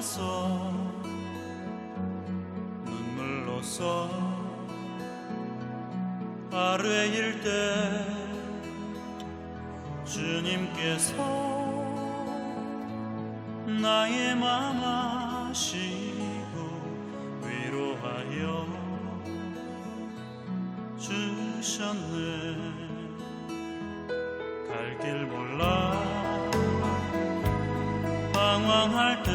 와서 눈물로써 아뢰일 때 주님께서 나의 맘 아시고 위로하여 주셨네. 갈 길 몰라 방황할 때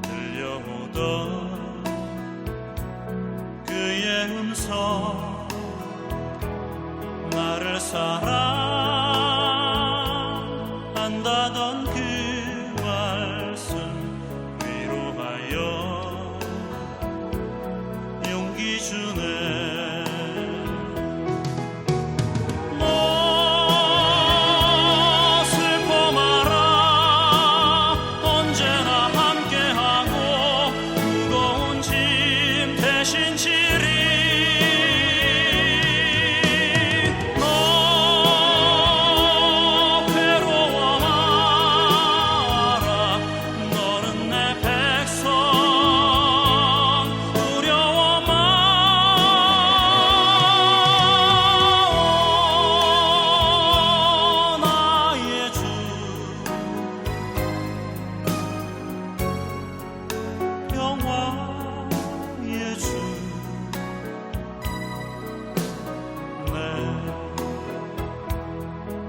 들려오던 그의 음성, 나를 사랑한다던 그 말씀 위로하여 용기 주네.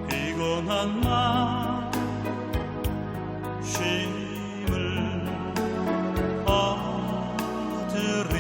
피곤한 마음 쉼을 얻으리.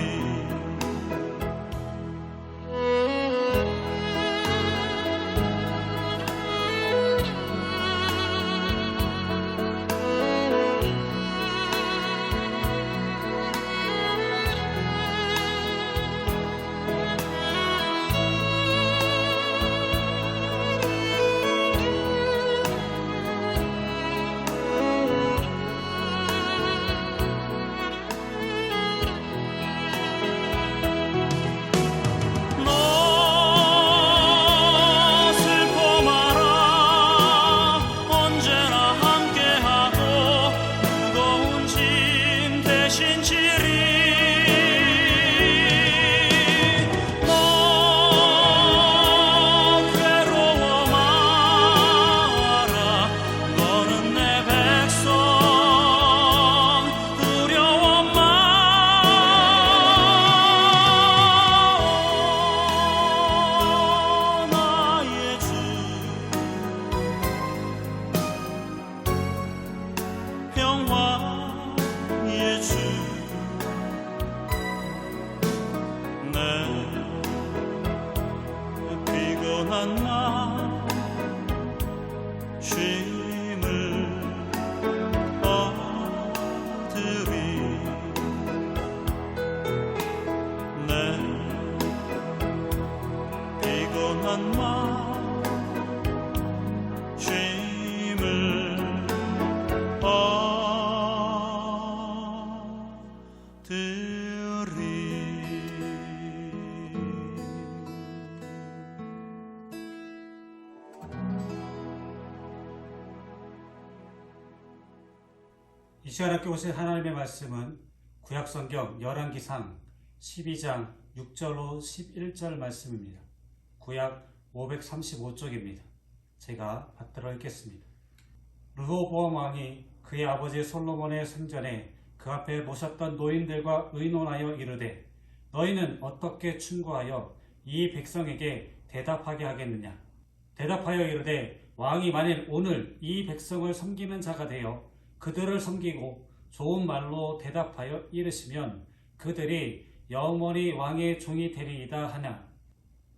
평화의 주, 내 피곤한 마음 쉼을 얻으리. 내 피곤한 마음 쉼을 이 시간 함께 보실 하나님의 말씀은 구약성경 열왕기상 12장 6절로 11절 말씀입니다. 구약 535쪽입니다. 제가 받들어 읽겠습니다. 르호보암 왕이 그의 아버지 솔로몬의 성전에 그 앞에 모셨던 노인들과 의논하여 이르되, 너희는 어떻게 충고하여 이 백성에게 대답하게 하겠느냐? 대답하여 이르되, 왕이 만일 오늘 이 백성을 섬기는 자가 되어 그들을 섬기고 좋은 말로 대답하여 이르시면 그들이 영원히 왕의 종이 되리이다 하냐?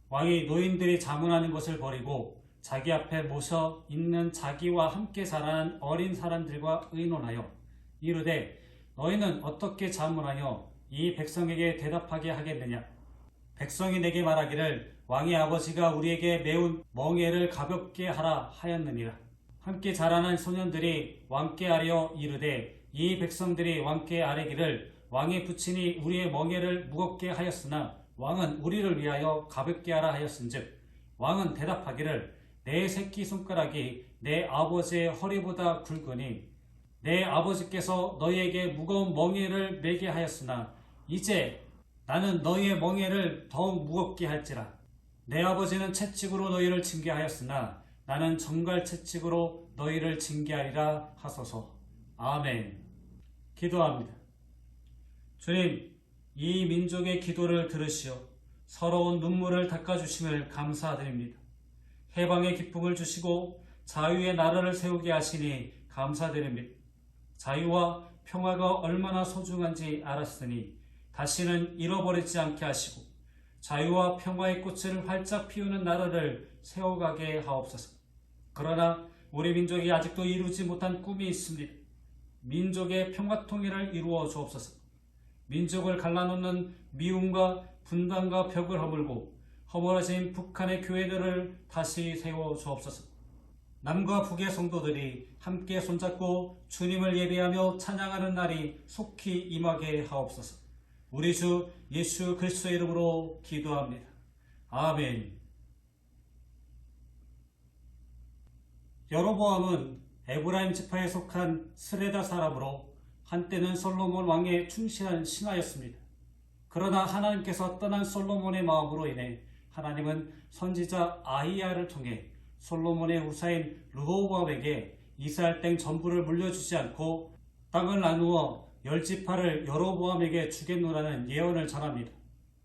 왕이 노인들이 자문하는 것을 버리고 자기 앞에 모셔 있는 자기와 함께 자라는 어린 사람들과 의논하여 이르되, 너희는 어떻게 자문하여 이 백성에게 대답하게 하겠느냐? 백성이 내게 말하기를, 왕의 아버지가 우리에게 매운 멍에를 가볍게 하라 하였느니라. 함께 자라는 소년들이 왕께 아뢰어 이르되, 이 백성들이 왕께 아뢰기를, 왕의 부친이 우리의 멍에를 무겁게 하였으나 왕은 우리를 위하여 가볍게 하라 하였은즉, 왕은 대답하기를, 내 새끼손가락이 내 아버지의 허리보다 굵으니 내 아버지께서 너희에게 무거운 멍에를 매게 하였으나 이제 나는 너희의 멍에를 더욱 무겁게 할지라. 내 아버지는 채찍으로 너희를 징계하였으나 나는 정갈 채찍으로 너희를 징계하리라 하소서. 아멘. 기도합니다. 주님, 이 민족의 기도를 들으시어 서러운 눈물을 닦아주심을 감사드립니다. 해방의 기쁨을 주시고 자유의 나라를 세우게 하시니 감사드립니다. 자유와 평화가 얼마나 소중한지 알았으니 다시는 잃어버리지 않게 하시고 자유와 평화의 꽃을 활짝 피우는 나라를 세워가게 하옵소서. 그러나 우리 민족이 아직도 이루지 못한 꿈이 있습니다. 민족의 평화통일을 이루어 주옵소서. 민족을 갈라놓는 미움과 분단과 벽을 허물고 허물어진 북한의 교회들을 다시 세워 주옵소서. 남과 북의 성도들이 함께 손잡고 주님을 예배하며 찬양하는 날이 속히 임하게 하옵소서. 우리 주 예수 그리스도의 이름으로 기도합니다. 아멘. 여로보암은 에브라임 지파에 속한 스레다 사람으로 한때는 솔로몬 왕의 충실한 신하였습니다. 그러나 하나님께서 떠난 솔로몬의 마음으로 인해 하나님은 선지자 아히야를 통해 솔로몬의 후사인 르호보암에게 이스라엘 땅 전부를 물려주지 않고 땅을 나누어 10지파를 여로보암에게 주겠노라는 예언을 전합니다.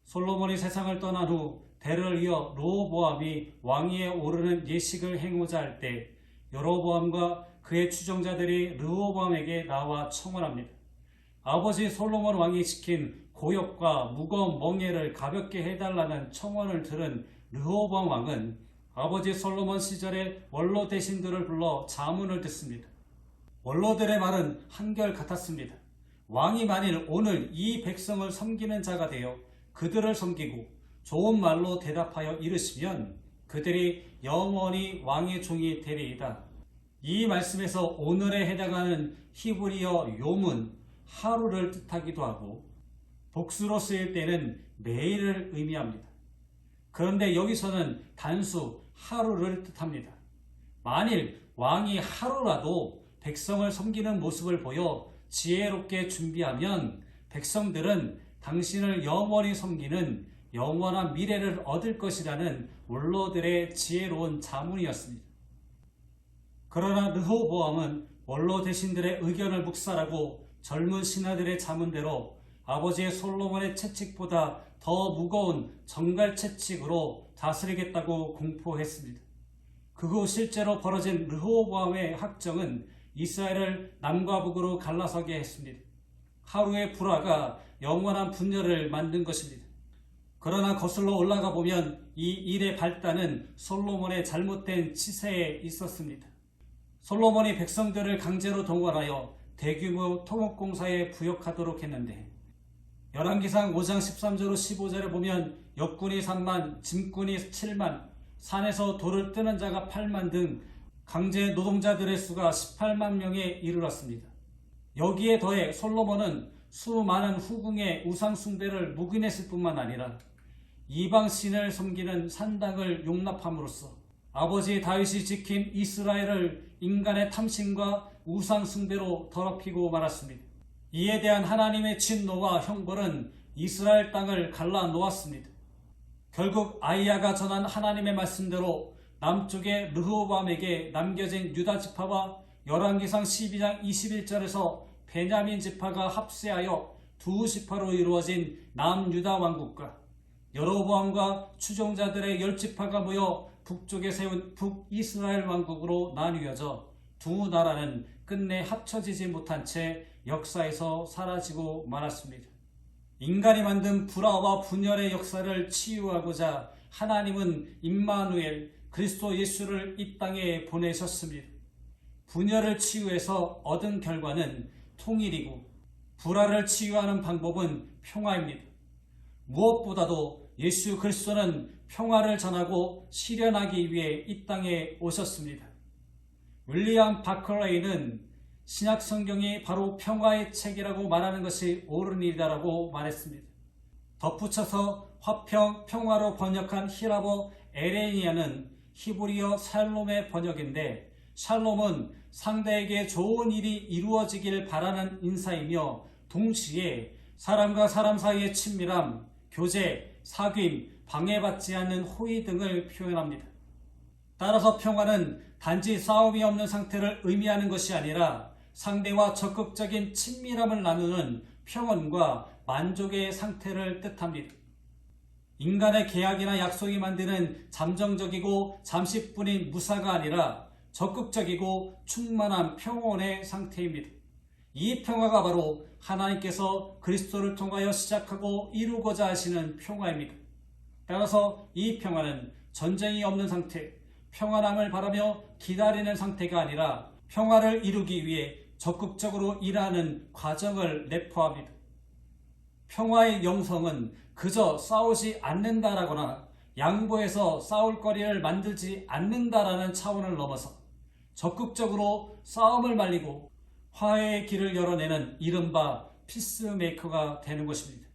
솔로몬이 세상을 떠난 후 대를 이어 르호보암이 왕위에 오르는 예식을 행하고자 할 때 여로보암과 그의 추종자들이 르호보암에게 나와 청원합니다. 아버지 솔로몬 왕이 지킨 고역과 무거운 멍에를 가볍게 해달라는 청원을 들은 르호보암 왕은 아버지 솔로몬 시절의 원로 대신들을 불러 자문을 듣습니다. 원로들의 말은 한결같았습니다. 왕이 만일 오늘 이 백성을 섬기는 자가 되어 그들을 섬기고 좋은 말로 대답하여 이르시면 그들이 영원히 왕의 종이 되리이다. 이 말씀에서 오늘에 해당하는 히브리어 욤은 하루를 뜻하기도 하고 복수로 쓰일 때는 매일을 의미합니다. 그런데 여기서는 단수 하루를 뜻합니다. 만일 왕이 하루라도 백성을 섬기는 모습을 보여 지혜롭게 준비하면 백성들은 당신을 영원히 섬기는 영원한 미래를 얻을 것이라는 원로들의 지혜로운 자문이었습니다. 그러나 르호보암은 원로 대신들의 의견을 묵살하고 젊은 신하들의 자문대로 아버지의 솔로몬의 채찍보다 더 무거운 정갈 채찍으로 다스리겠다고 공포했습니다. 그 후 실제로 벌어진 르호보암의 학정은 이스라엘을 남과 북으로 갈라서게 했습니다. 하루의 불화가 영원한 분열을 만든 것입니다. 그러나 거슬러 올라가 보면 이 일의 발단은 솔로몬의 잘못된 치세에 있었습니다. 솔로몬이 백성들을 강제로 동원하여 대규모 통업공사에 부역하도록 했는데 열왕기상 5장 13절로 15절에 보면 역군이 3만, 짐꾼이 7만, 산에서 돌을 뜨는 자가 8만 등 강제 노동자들의 수가 18만 명에 이르렀습니다. 여기에 더해 솔로몬은 수많은 후궁의 우상 숭배를 묵인했을 뿐만 아니라 이방 신을 섬기는 산당을 용납함으로써 아버지 다윗이 지킨 이스라엘을 인간의 탐심과 우상 숭배로 더럽히고 말았습니다. 이에 대한 하나님의 진노와 형벌은 이스라엘 땅을 갈라 놓았습니다. 결국 아히야가 전한 하나님의 말씀대로 남쪽의 르호보암에게 남겨진 유다 지파와 열왕기상 12장 21절에서 베냐민 지파가 합세하여 두 지파로 이루어진 남유다 왕국과 여로보암과 추종자들의 10지파가 모여 북쪽에 세운 북이스라엘 왕국으로 나뉘어져 두 나라는 끝내 합쳐지지 못한 채 역사에서 사라지고 말았습니다. 인간이 만든 불화와 분열의 역사를 치유하고자 하나님은 임마누엘 그리스도 예수를 이 땅에 보내셨습니다. 분열을 치유해서 얻은 결과는 통일이고 불화를 치유하는 방법은 평화입니다. 무엇보다도 예수 그리스도는 평화를 전하고 실현하기 위해 이 땅에 오셨습니다. 윌리엄 바클레이는 신약 성경이 바로 평화의 책이라고 말하는 것이 옳은 일이다라고 말했습니다. 덧붙여서 화평, 평화로 번역한 히라보 에레니아는 히브리어 살롬의 번역인데 샬롬은 상대에게 좋은 일이 이루어지길 바라는 인사이며 동시에 사람과 사람 사이의 친밀함, 교제, 사귐, 방해받지 않는 호의 등을 표현합니다. 따라서 평화는 단지 싸움이 없는 상태를 의미하는 것이 아니라 상대와 적극적인 친밀함을 나누는 평온과 만족의 상태를 뜻합니다. 인간의 계약이나 약속이 만드는 잠정적이고 잠시뿐인 무사가 아니라 적극적이고 충만한 평온의 상태입니다. 이 평화가 바로 하나님께서 그리스도를 통하여 시작하고 이루고자 하시는 평화입니다. 따라서 이 평화는 전쟁이 없는 상태, 평안함을 바라며 기다리는 상태가 아니라 평화를 이루기 위해 적극적으로 일하는 과정을 내포합니다. 평화의 영성은 그저 싸우지 않는다라거나 양보해서 싸울 거리를 만들지 않는다라는 차원을 넘어서 적극적으로 싸움을 말리고 화해의 길을 열어내는 이른바 피스메이커가 되는 것입니다.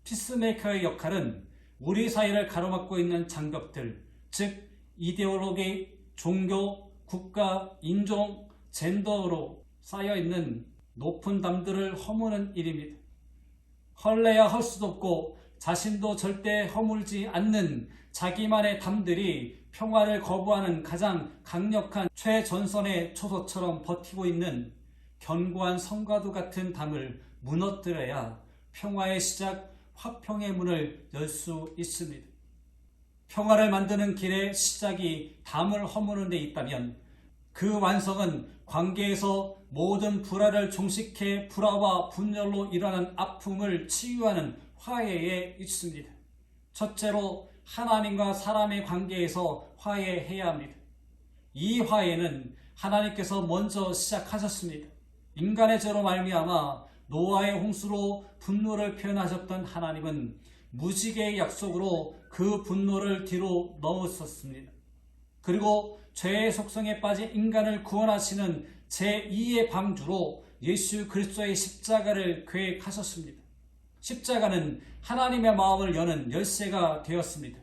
피스메이커의 역할은 우리 사이를 가로막고 있는 장벽들, 즉 이데올로기, 종교, 국가, 인종, 젠더로 쌓여있는 높은 담들을 허무는 일입니다. 헐래야 할 수도 없고 자신도 절대 허물지 않는 자기만의 담들이 평화를 거부하는 가장 강력한 최전선의 초소처럼 버티고 있는 견고한 성과도 같은 담을 무너뜨려야 평화의 시작, 화평의 문을 열 수 있습니다. 평화를 만드는 길의 시작이 담을 허무는 데 있다면 그 완성은 관계에서 모든 불화를 종식해 불화와 분열로 일어난 아픔을 치유하는 화해에 있습니다. 첫째로 하나님과 사람의 관계에서 화해해야 합니다. 이 화해는 하나님께서 먼저 시작하셨습니다. 인간의 죄로 말미암아 노아의 홍수로 분노를 표현하셨던 하나님은 무지개의 약속으로 그 분노를 뒤로 넣으셨습니다. 그리고 죄의 속성에 빠진 인간을 구원하시는 제2의 방주로 예수 그리스도의 십자가를 계획하셨습니다. 십자가는 하나님의 마음을 여는 열쇠가 되었습니다.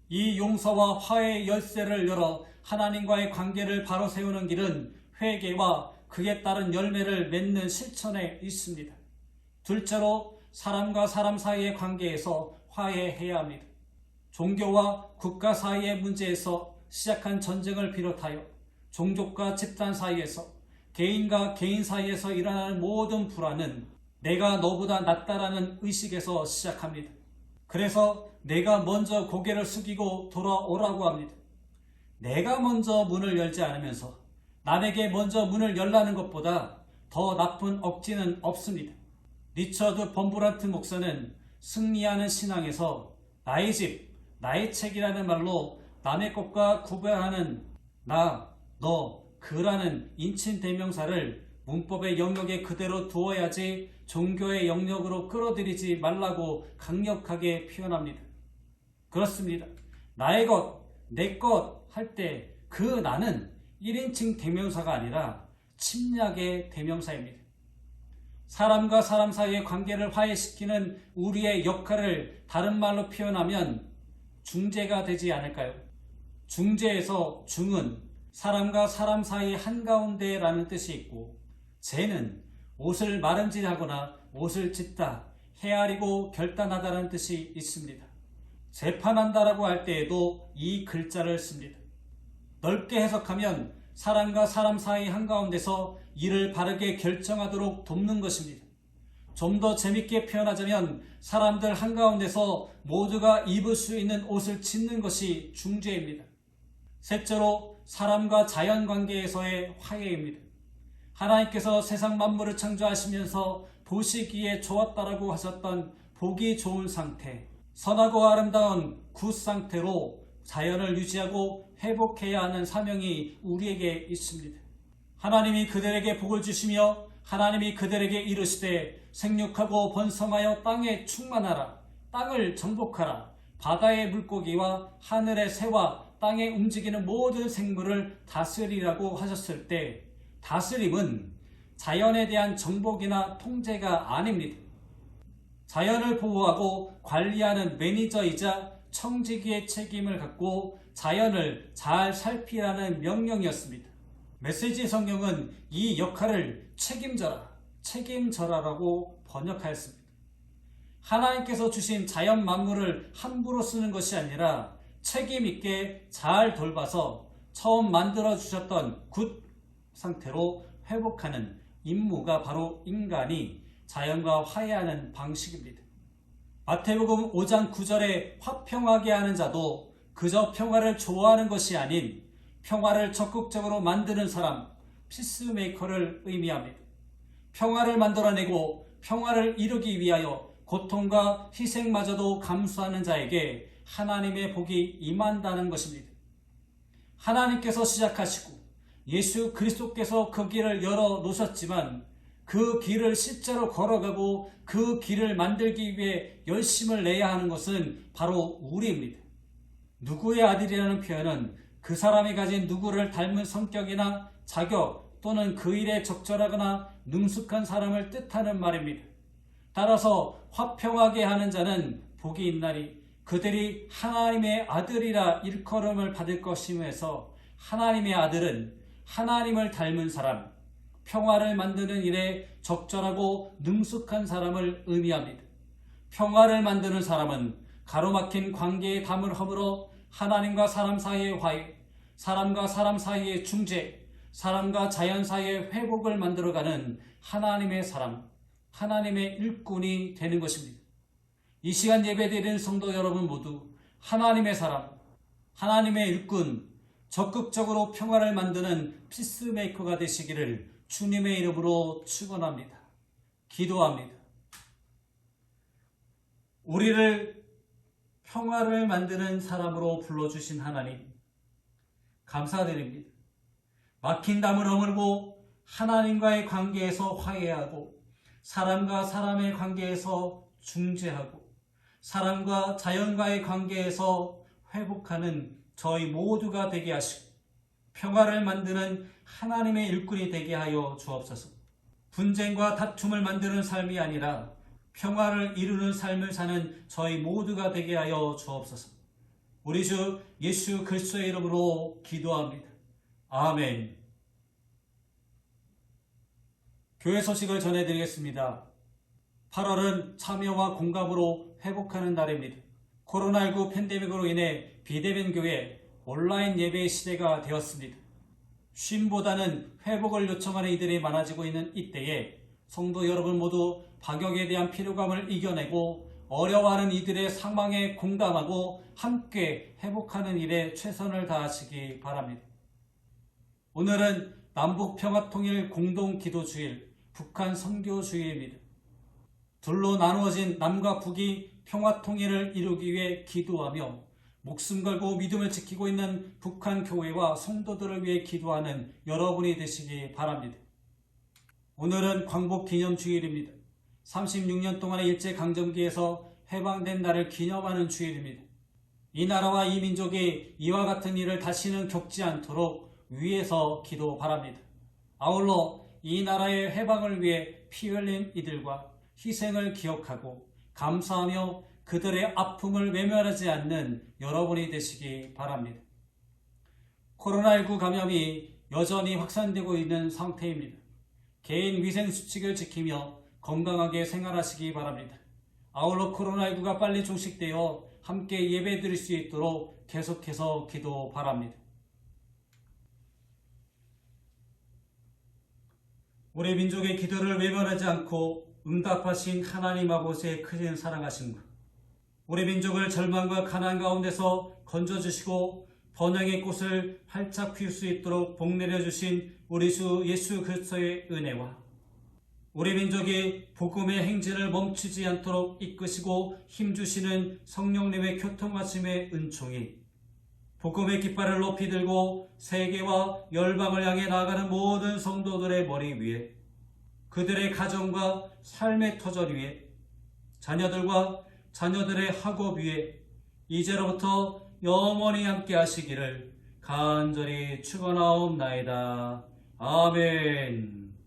이 용서와 화해의 열쇠를 열어 하나님과의 관계를 바로 세우는 길은 회개와 그에 따른 열매를 맺는 실천에 있습니다. 둘째로 사람과 사람 사이의 관계에서 화해해야 합니다. 종교와 국가 사이의 문제에서 시작한 전쟁을 비롯하여 종족과 집단 사이에서 개인과 개인 사이에서 일어나는 모든 불화는 내가 너보다 낫다라는 의식에서 시작합니다. 그래서 내가 먼저 고개를 숙이고 돌아오라고 합니다. 내가 먼저 문을 열지 않으면서 남에게 먼저 문을 열라는 것보다 더 나쁜 억지는 없습니다. 리처드 범브란트 목사는 승리하는 신앙에서 나의 집, 나의 책이라는 말로 남의 것과 구별하는 나, 너, 그라는 인칭 대명사를 문법의 영역에 그대로 두어야지 종교의 영역으로 끌어들이지 말라고 강력하게 표현합니다. 그렇습니다. 나의 것, 내 것 할 때 그 나는 1인칭 대명사가 아니라 침략의 대명사입니다. 사람과 사람 사이의 관계를 화해시키는 우리의 역할을 다른 말로 표현하면 중재가 되지 않을까요? 중재에서 중은 사람과 사람 사이 한가운데라는 뜻이 있고 재는 옷을 마름질하거나 옷을 찢다, 헤아리고 결단하다라는 뜻이 있습니다. 재판한다라고 할 때에도 이 글자를 씁니다. 넓게 해석하면 사람과 사람 사이 한가운데서 일을 바르게 결정하도록 돕는 것입니다. 좀 더 재밌게 표현하자면 사람들 한가운데서 모두가 입을 수 있는 옷을 찢는 것이 중재입니다. 셋째로 사람과 자연 관계에서의 화해입니다. 하나님께서 세상 만물을 창조하시면서 보시기에 좋았다라고 하셨던 보기 좋은 상태, 선하고 아름다운 굿 상태로 자연을 유지하고 회복해야 하는 사명이 우리에게 있습니다. 하나님이 그들에게 복을 주시며 하나님이 그들에게 이르시되 생육하고 번성하여 땅에 충만하라. 땅을 정복하라. 바다의 물고기와 하늘의 새와 땅에 움직이는 모든 생물을 다스리라고 하셨을 때 다스림은 자연에 대한 정복이나 통제가 아닙니다. 자연을 보호하고 관리하는 매니저이자 청지기의 책임을 갖고 자연을 잘 살피라는 명령이었습니다. 메시지 성경은 이 역할을 책임져라라고 번역하였습니다. 하나님께서 주신 자연 만물을 함부로 쓰는 것이 아니라 책임 있게 잘 돌봐서 처음 만들어 주셨던 굿 상태로 회복하는 임무가 바로 인간이 자연과 화해하는 방식입니다. 마태복음 5장 9절에 화평하게 하는 자도 그저 평화를 좋아하는 것이 아닌 평화를 적극적으로 만드는 사람, 피스메이커를 의미합니다. 평화를 만들어내고 평화를 이루기 위하여 고통과 희생마저도 감수하는 자에게 하나님의 복이 임한다는 것입니다. 하나님께서 시작하시고 예수 그리스도께서 그 길을 열어놓으셨지만 그 길을 실제로 걸어가고 그 길을 만들기 위해 열심을 내야 하는 것은 바로 우리입니다. 누구의 아들이라는 표현은 그 사람이 가진 누구를 닮은 성격이나 자격 또는 그 일에 적절하거나 능숙한 사람을 뜻하는 말입니다. 따라서 화평하게 하는 자는 복이 있나니 그들이 하나님의 아들이라 일컬음을 받을 것임에서 하나님의 아들은 하나님을 닮은 사람, 평화를 만드는 일에 적절하고 능숙한 사람을 의미합니다. 평화를 만드는 사람은 가로막힌 관계의 담을 허물어 하나님과 사람 사이의 화해, 사람과 사람 사이의 중재, 사람과 자연 사이의 회복을 만들어가는 하나님의 사람, 하나님의 일꾼이 되는 것입니다. 이 시간 예배드리는 성도 여러분 모두 하나님의 사람, 하나님의 일꾼, 적극적으로 평화를 만드는 피스메이커가 되시기를 주님의 이름으로 축원합니다. 기도합니다. 우리를 평화를 만드는 사람으로 불러주신 하나님, 감사드립니다. 막힌 담을 허물고 하나님과의 관계에서 화해하고 사람과 사람의 관계에서 중재하고 사람과 자연과의 관계에서 회복하는 저희 모두가 되게 하시고 평화를 만드는 하나님의 일꾼이 되게 하여 주옵소서. 분쟁과 다툼을 만드는 삶이 아니라 평화를 이루는 삶을 사는 저희 모두가 되게 하여 주옵소서. 우리 주 예수 그리스도의 이름으로 기도합니다. 아멘. 교회 소식을 전해드리겠습니다. 8월은 참여와 공감으로 회복하는 달입니다. 코로나19 팬데믹으로 인해 비대면 교회 온라인 예배의 시대가 되었습니다. 쉼보다는 회복을 요청하는 이들이 많아지고 있는 이때에 성도 여러분 모두 방역에 대한 피로감을 이겨내고 어려워하는 이들의 상황에 공감하고 함께 회복하는 일에 최선을 다하시기 바랍니다. 오늘은 남북평화통일 공동기도주일, 북한 선교주일입니다. 둘로 나누어진 남과 북이 평화통일을 이루기 위해 기도하며 목숨 걸고 믿음을 지키고 있는 북한 교회와 성도들을 위해 기도하는 여러분이 되시기 바랍니다. 오늘은 광복기념주일입니다. 36년 동안의 일제강점기에서 해방된 날을 기념하는 주일입니다. 이 나라와 이 민족이 이와 같은 일을 다시는 겪지 않도록 위에서 기도 바랍니다. 아울러 이 나라의 해방을 위해 피 흘린 이들과 희생을 기억하고 감사하며 그들의 아픔을 외면하지 않는 여러분이 되시기 바랍니다. 코로나19 감염이 여전히 확산되고 있는 상태입니다. 개인 위생수칙을 지키며 건강하게 생활하시기 바랍니다. 아울러 코로나19가 빨리 종식되어 함께 예배드릴 수 있도록 계속해서 기도 바랍니다. 우리 민족의 기도를 외면하지 않고 응답하신 하나님 아버지의 크신 사랑하심과 우리 민족을 절망과 가난 가운데서 건져주시고 번영의 꽃을 활짝 피울 수 있도록 복 내려주신 우리 주 예수 그리스도의 은혜와 우리 민족이 복음의 행진을 멈추지 않도록 이끄시고 힘주시는 성령님의 교통하심의 은총이 복음의 깃발을 높이 들고 세계와 열방을 향해 나아가는 모든 성도들의 머리 위에 그들의 가정과 삶의 터전 위에 자녀들과 자녀들의 학업 위에 이제로부터 영원히 함께 하시기를 간절히 축원하옵나이다. 아멘.